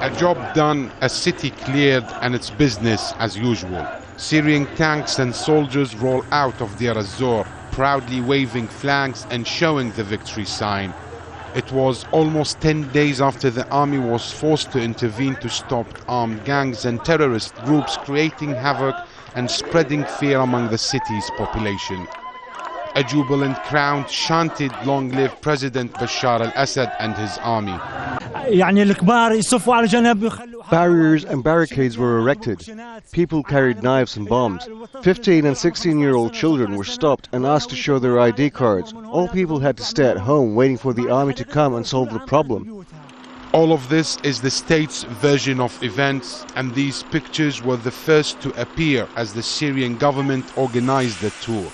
A job done, a city cleared, and it's business as usual. Syrian tanks and soldiers roll out of Deir ez-Zor, proudly waving flags and showing the victory sign. It was almost 10 days after the army was forced to intervene to stop armed gangs and terrorist groups creating havoc and spreading fear among the city's population. A jubilant crowd chanted, "Long live President Bashar al-Assad and his army." Barriers and barricades were erected. People carried knives and bombs. 15 and 16-year-old children were stopped and asked to show their ID cards. All people had to stay at home waiting for the army to come and solve the problem. All of this is the state's version of events, and these pictures were the first to appear as the Syrian government organized the tour.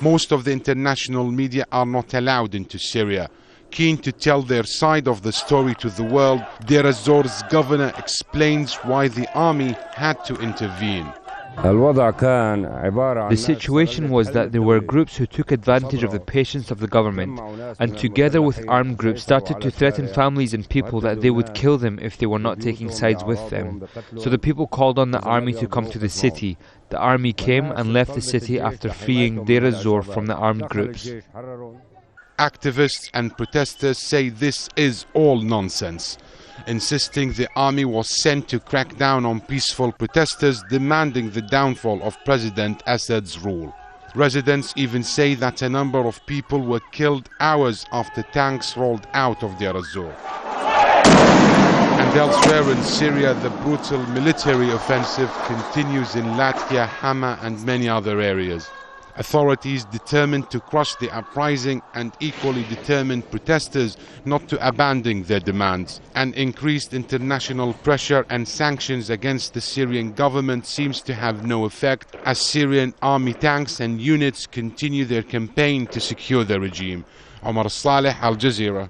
Most of the international media are not allowed into Syria. Keen to tell their side of the story to the world, Deir ez-Zor's governor explains why the army had to intervene. The situation was that there were groups who took advantage of the patience of the government and together with armed groups started to threaten families and people that they would kill them if they were not taking sides with them. So the people called on the army to come to the city. The army came and left the city after freeing Deir ez-Zor from the armed groups. Activists and protesters say this is all nonsense, insisting the army was sent to crack down on peaceful protesters demanding the downfall of President Assad's rule. Residents even say that a number of people were killed hours after tanks rolled out of Deir ez-Zor. And elsewhere in Syria, the brutal military offensive continues in Latvia, Hama and many other areas. Authorities determined to crush the uprising and equally determined protesters not to abandon their demands. And increased international pressure and sanctions against the Syrian government seems to have no effect as Syrian army tanks and units continue their campaign to secure the regime. Omar, al-Saleh, Al Jazeera.